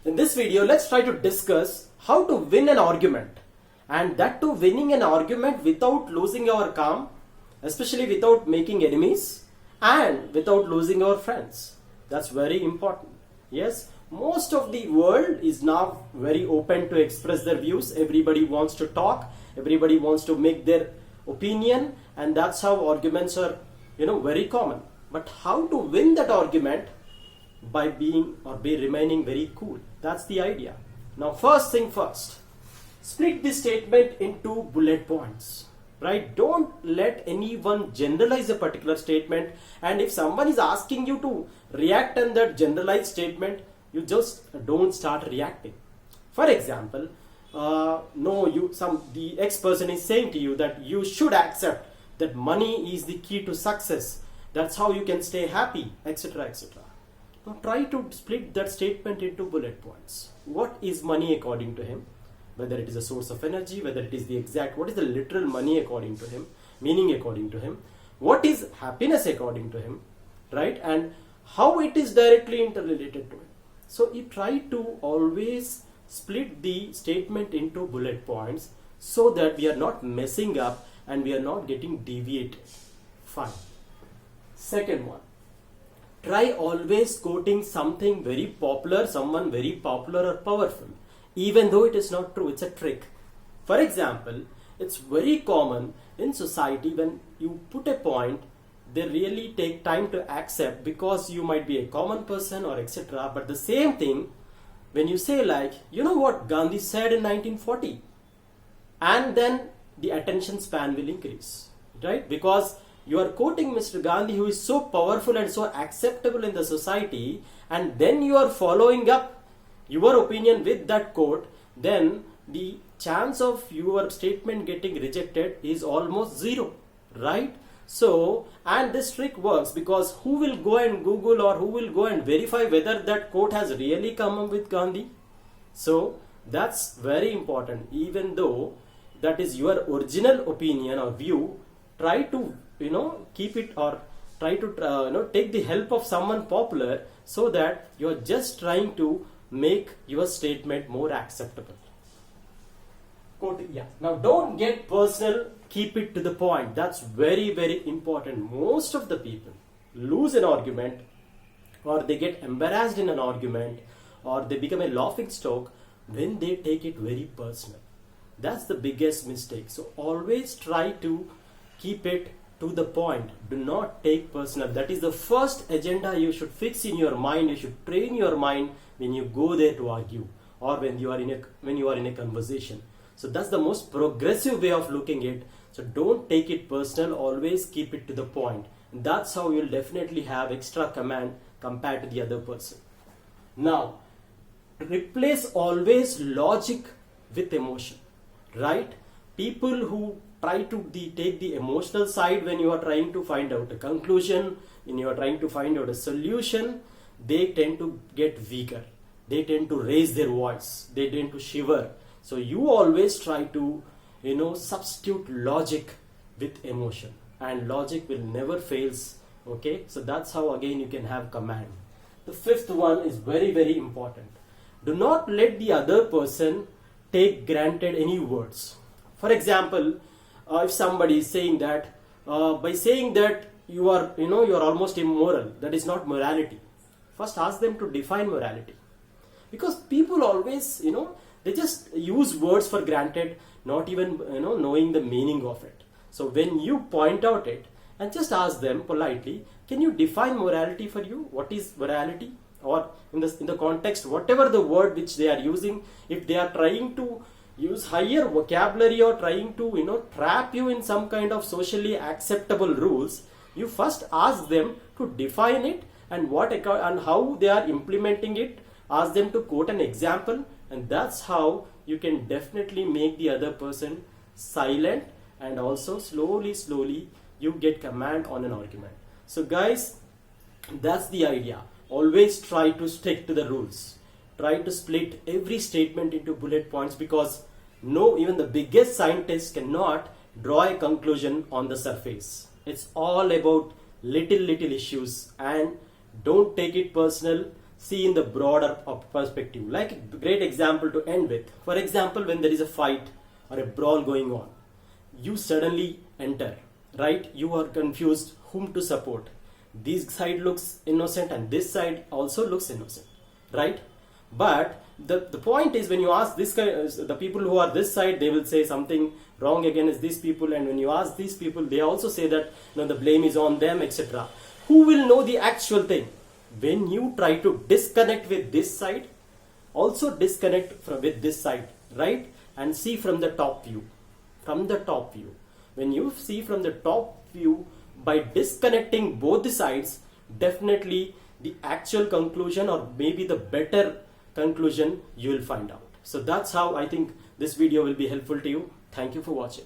In this video, let's try to discuss how to win an argument, and that too winning an argument without losing our calm, especially without making enemies and without losing our friends. That's very important. Yes, most of the world is now very open to express their views. Everybody wants to talk, everybody wants to make their opinion, and that's how arguments are, very common. But how to win that argument? By being or by remaining very cool. That's the idea. Now, first thing first, split the statement into bullet points. Right? Don't let anyone generalize a particular statement, and if someone is asking you to react on that generalized statement, you just don't start reacting. For example, the X person is saying to you that you should accept that money is the key to success. That's how you can stay happy, etc., etc. Now try to split that statement into bullet points. What is money according to him? Whether it is a source of energy, whether it is what is the literal money according to him, meaning according to him, what is happiness according to him, right? And how it is directly interrelated to him. So you try to always split the statement into bullet points so that we are not messing up and we are not getting deviated. Fine. Second one. Try always quoting something very popular, someone very popular or powerful, even though it is not true. It's a trick. For example, it's very common in society when you put a point, they really take time to accept because you might be a common person or etc. But the same thing, when you say like, you know what Gandhi said in 1940, and then the attention span will increase, right? Because you are quoting Mr. Gandhi, who is so powerful and so acceptable in the society, and then you are following up your opinion with that quote, then the chance of your statement getting rejected is almost zero, right? So, and this trick works because who will go and Google or who will go and verify whether that quote has really come up with Gandhi? So, that's very important. Even though that is your original opinion or view, try to keep it or try to take the help of someone popular so that you are just trying to make your statement more acceptable. Now don't get personal, keep it to the point. That's very, very important. Most of the people lose an argument, or they get embarrassed in an argument, or they become a laughing stock when they take it very personal. That's the biggest mistake. So always try to keep it to the point. Do not take personal. That is the first agenda you should fix in your mind. You should train your mind when you go there to argue, or when you are in a conversation. So that's the most progressive way of looking at it. So don't take it personal. Always keep it to the point. And that's how you'll definitely have extra command compared to the other person. Now, replace always logic with emotion, right? People who try to take the emotional side when you are trying to find out a conclusion, when you are trying to find out a solution, they tend to get weaker. They tend to raise their voice. They tend to shiver. So you always try to, substitute logic with emotion, and logic will never fails. Okay, so that's how again you can have command. The fifth one is very, very important. Do not let the other person take granted any words. For example, if somebody is saying that, by saying that you are almost immoral, that is not morality. First ask them to define morality. Because people always, they just use words for granted, not even, knowing the meaning of it. So when you point out it and just ask them politely, can you define morality for you? What is morality? Or in the context, whatever the word which they are using, if they are trying to use higher vocabulary or trying to trap you in some kind of socially acceptable rules, you first ask them to define it and how they are implementing it. Ask them to quote an example, and that's how you can definitely make the other person silent, and also slowly you get command on an argument. So guys, that's the idea. Always try to stick to the rules. Try to split every statement into bullet points, because even the biggest scientist cannot draw a conclusion on the surface. It's all about little issues, and don't take it personal. see in the broader perspective. Like a great example to end with. For example, when there is a fight or a brawl going on, you suddenly enter, right? You are confused whom to support. This side looks innocent and this side also looks innocent, right? But the point is, when you ask this guy, the people who are this side, they will say something wrong against these people, and when you ask these people, they also say that the blame is on them, etc. Who will know the actual thing? When you try to disconnect with this side, also disconnect with this side, right? And see from the top view. From the top view. When you see from the top view, by disconnecting both the sides, definitely the actual conclusion, or maybe the better conclusion, you will find out. So that's how I think this video will be helpful to you. Thank you for watching.